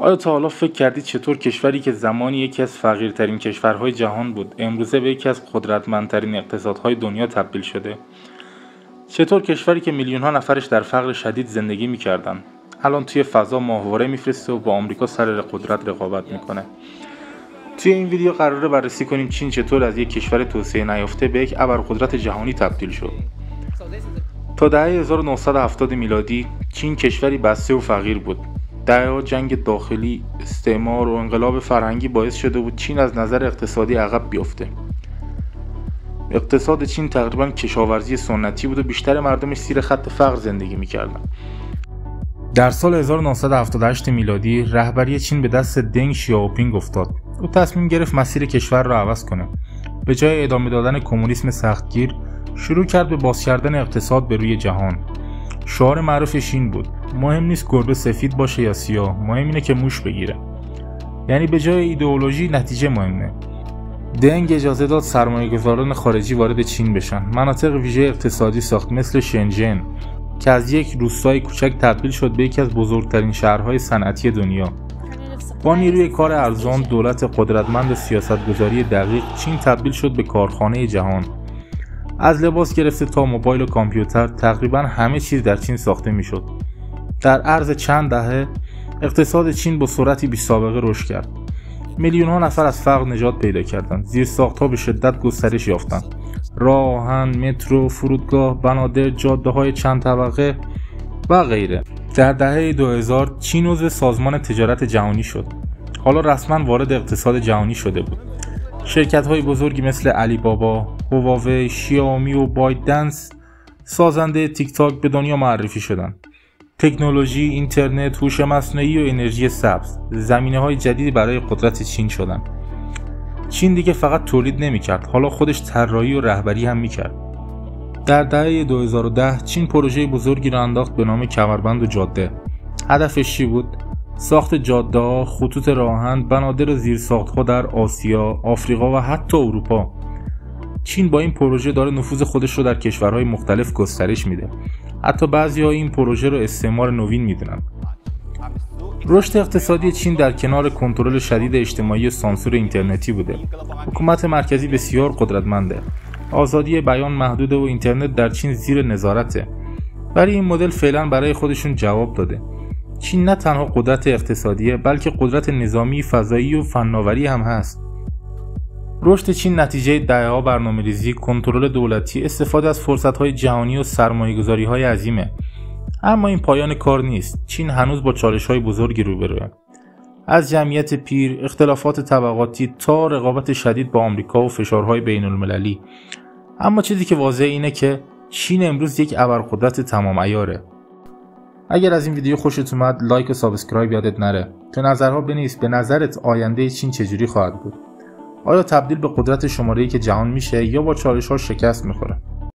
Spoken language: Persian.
آیا تا حالا فکر کردید چطور کشوری که زمانی یکی از فقیرترین کشورهای جهان بود امروزه به یکی از قدرتمندترین اقتصادهای دنیا تبدیل شده؟ چطور کشوری که میلیون‌ها نفرش در فقر شدید زندگی می‌کردن الان توی فضا ماهواره میفرسته و با آمریکا سر قدرت رقابت میکنه؟ توی این ویدیو قراره بررسی کنیم چین چطور از یک کشور توسعه نیافته به یک ابرقدرت جهانی تبدیل شد. تا دهه 1970 میلادی چین کشوری بسته و فقیر بود. دهه‌ها جنگ داخلی، استعمار و انقلاب فرهنگی باعث شده بود چین از نظر اقتصادی عقب بیفته. اقتصاد چین تقریباً کشاورزی سنتی بود و بیشتر مردمش زیر خط فقر زندگی می‌کردن. در سال 1978 میلادی رهبری چین به دست دنگ شیائوپینگ افتاد. او تصمیم گرفت مسیر کشور را عوض کنه. به جای ادامه دادن کمونیسم سختگیر، شروع کرد به باز کردن اقتصاد به روی جهان. شعار معروفش این بود: مهم نیست گربه سفید باشه یا سیاه، مهم اینه که موش بگیره. یعنی به جای ایدئولوژی نتیجه مهمه. دنگ اجازه داد سرمایه‌گذاران خارجی وارد چین بشن. مناطق ویژه اقتصادی ساخت مثل شنژن که از یک روستای کوچک تبدیل شد به یکی از بزرگترین شهرهای صنعتی دنیا. با نیروی کار ارزان، دولت قدرتمند و سیاستگذاری دقیق، چین تبدیل شد به کارخانه جهان. از لباس گرفته تا موبایل و کامپیوتر، تقریبا همه چیز در چین ساخته میشد. در عرض چند دهه اقتصاد چین با سرعتی بی‌سابقه رشد کرد. میلیون‌ها نفر از فقر نجات پیدا کردند. زیرساخت‌ها به شدت گسترش یافتند. راه آهن، مترو، فرودگاه، بنادر، جاده‌های چند طبقه و غیره. در دهه 2000 چین عضو سازمان تجارت جهانی شد. حالا رسما وارد اقتصاد جهانی شده بود. شرکت‌های بزرگی مثل علی بابا، هواوی، شیائومی و بایدنس سازنده تیک تاک به دنیا معرفی شدند. تکنولوژی، اینترنت، هوش مصنوعی و انرژی سبز زمینه‌های جدیدی برای قدرت چین شدند. چین دیگه فقط تولید نمی‌کرد، حالا خودش طراحی و رهبری هم می‌کرد. در دهه 2010 چین پروژه بزرگی را انداخت به نام کمربند و جاده. هدفش چی بود؟ ساخت جاده‌ها، خطوط راه‌آهن، بنادر و زیرساخت‌ها در آسیا، آفریقا و حتی اروپا. چین با این پروژه داره نفوذ خودش رو در کشورهای مختلف گسترش میده. حتی بعضی‌ها این پروژه رو استعمار نوین میدونن. رشد اقتصادی چین در کنار کنترل شدید اجتماعی و سانسور اینترنتی بوده. حکومت مرکزی بسیار قدرتمنده. آزادی بیان محدوده و اینترنت در چین زیر نظارته. ولی این مدل فعلا برای خودشون جواب داده. چین نه تنها قدرت اقتصادیه، بلکه قدرت نظامی، فضایی و فناوری هم هست. رشد چین نتیجه دهه‌ها برنامه‌ریزی، کنترل دولتی، استفاده از فرصت‌های جهانی و سرمایه‌گذاری‌های عظیمه. اما این پایان کار نیست. چین هنوز با چالش‌های بزرگی روبروه. از جمعیت پیر، اختلافات طبقاتی تا رقابت شدید با آمریکا و فشارهای بین‌المللی. اما چیزی که واضحه اینه که چین امروز یک ابرقدرت تمام عیاره. اگر از این ویدیو خوشت اومد، لایک و سابسکرایب یادت نره. تو نظرها بنویس به نظرت آینده چین چجوری خواهد بود؟ آیا تبدیل به قدرت شماره‌ای که جهان میشه یا با چالش‌ها شکست میخوره؟